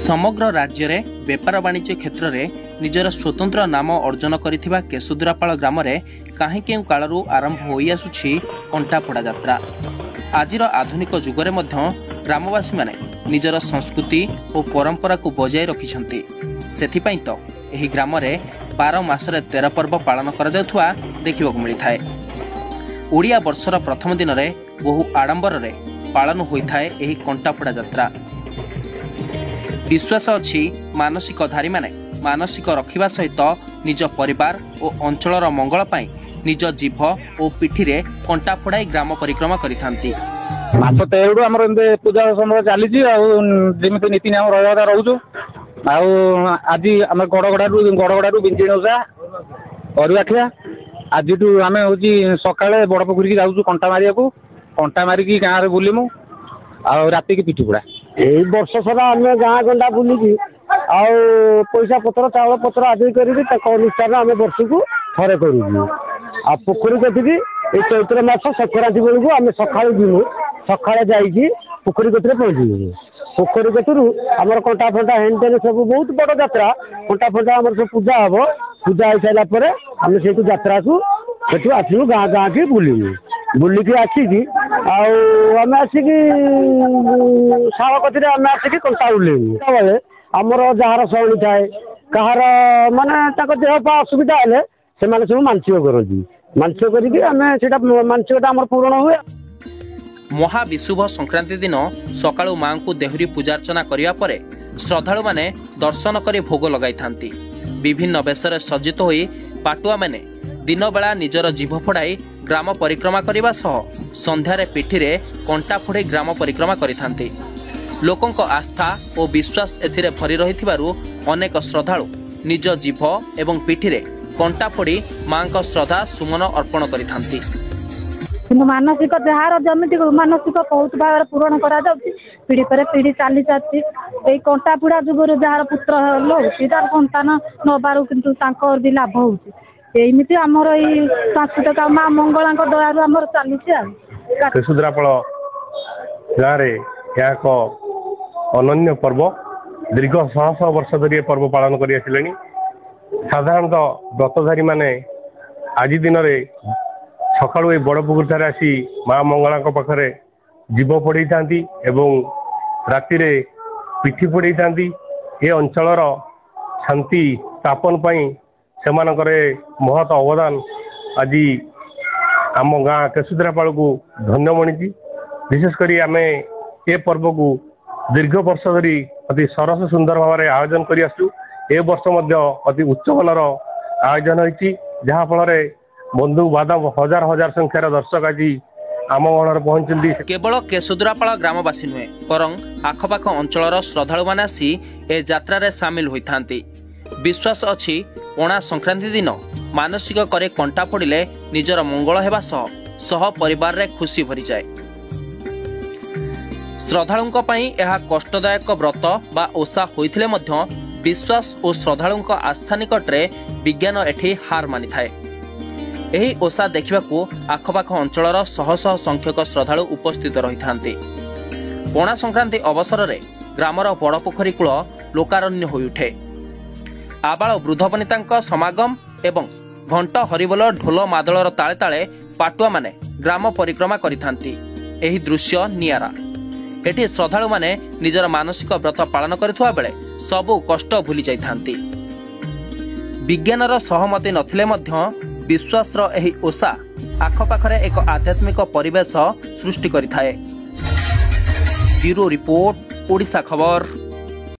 समग्र राज्य रे बेपार वाणिज्य क्षेत्र में निजर स्वतंत्र नाम अर्जन करिथिबा केशुद्रापाल ग्राम रे काहे केउ कालरू आरंभ होई आसुछि कंटाफोड़ा यात्रा। आजिर आधुनिक जुगरे मध्य ग्रामवासी माने निजर संस्कृति और परंपरा को बजाय रखिछन्ति। सेथिपई तो एही ग्राम रे 12 मासरे 13 पर्व पालन करा जाउथुआ देखिबाकू मिलिथाय। ओडिया वर्षर प्रथम दिन रे बहु आडंबर रे पालन होइथाय एही कंटाफोड़ा यात्रा। विश्वास अछि मानसिकधारी माने मानसिक रखिबा सहित निज परिवार और अंचलर मंगल पाई निज जीभ और पिठी रे कंटा फोड़ाई ग्राम परिक्रमा करिथांती। मास 13 हमर एंदे पूजा समय चलीची आ जेमिति नीति नियम रहता रहउछु आ आज हम गड़गड़ारू बिंजिण ओसा अरुआखिया आजिटू आमे होची सकाळे बड़ पोखरी की जाउछु कंटा मारिकी गाँ रे बुलिमु आ राति की पिठी पुड़ा एई वर्ष सारा आम गाँ गंडा बुलिकी पैसा पत्र चाउल पत्र आदि करके अनुसार आम वर्ष को थे करूँ आ पोखरी कथिकी ये चैत्र मास संक्रांति बेलू आम सका जीमु सका जाइए पोखरी कथि पहुँचू पोखरी कतरू आम कंटा फंटा हेन सब बहुत बड़ यात्रा कंटा फंटा आम सब पूजा हम पूजा हो सारापर आम से यात्रा को सेठू आसलु गाँ गाँ की बुलिमु बुलिकी आसिकी आम आसिकी शाल कथि आम आसिकी कंटा बुलेमु बेले आमर जार शैली थाए कहार माने देह पा असुविधा हेले से सब मानसिक करती मानसिक करके मानसिकता आम पूरण हुए। महाविशुभ संक्रांति दिन सकाळु मां को देहुरी पूजार्चना करिया परे श्रद्धालु माने दर्शन करी भोग लगाई थांती। विभिन्न बेशरे सज्जित होई पाटुआ माने दिन बेला निजर जीभ फोड़ाई ग्राम परिक्रमा करिबा सह संध्यारे पिठीरे कंटा फोड़े ग्राम परिक्रमा करिथांती। लोकंक आस्था और विश्वास एथिरे भरी रहिथिबारु अनेक श्रद्धालु निज जीभ एवं पिठीरे कंटा फोड़ी मां को श्रद्धा सुमन अर्पण करिथांती। मानसिक जार जमी मानसिक बहुत भाव पूरण करा पीढ़ी पर पीढ़ी चली जाती कंटा फोड़ा जुगर जार पुत्र तार संतान नबार किंतु भी लाभ होमती आमर ये सांस्कृतिक माँ मंगला दयारू आम चली केशुद्रापाल गाँव एक अनन्य पर्व दीर्घ शह शह वर्ष धरी पर्व पालन कर आसिले। साधारणतः व्रतधारी माने आज दिन में सका बड़ पोखरी आसी माँ मंगला पाखे जीव फोड़े था राति पिठी फोड़े था। ये अंचलर शांति स्थापन से महत अवदान आज आम गाँ केशुद्रापाल को धन्य मणि। विशेषकर आम ये पर्व को दीर्घ वर्ष धरी अति सरस सुंदर भाव में आयोजन कर आसु। ए वर्ष अति उच्च मानर आयोजन होती जहाँफल बंधु बाधव हजार हजार संख्यार दर्शक आज आम गणर पहुंचती। केवल केशुद्रापाल ग्रामवासी नुहे बरं आखपाख अंचलर श्रद्धालु माने आसी ए यात्रा रे सामिल होइथांती। विश्वास अछि पणा संक्रांति दिन मानसिक करे कंटा फोड़िले निजर मंगल हेबा सह परिवार रे खुशी भरी जाए। श्रद्धालुंक पई एहा कष्टदायक व्रत बा ओसा होइथिले मध्य विश्वास और श्रद्धालुंक आस्था निकटरे विज्ञान एठी हार मानि थाए। एही ओसा देखिबाकू आखपाख अंचलर शह शह संख्यक श्रद्धालु उपस्थित रही थांती। पणा संक्रांति अवसर रे ग्रामर बड़ पोखरी कूल लोकारण्य होई उठे। आबाल वृद्ध वनितांक समागम एवं घंट हरिबोल ढोल मादलर ताले ताले पाटुआ माने ग्राम परिक्रमा करिथांती। एही दृश्य नियारा। एठी श्रद्धालु माने निजर मानसिक व्रत पालन करिथुआ बेले सबु कष्ट भूली जाइथांती। विज्ञानर सहमति नथिले मध्य विश्वासर एही ओसा आखपाखरे एक आध्यात्मिक परिवेश सृष्टि करिथाए। ब्यूरो रिपोर्ट, ओडिशा खबर।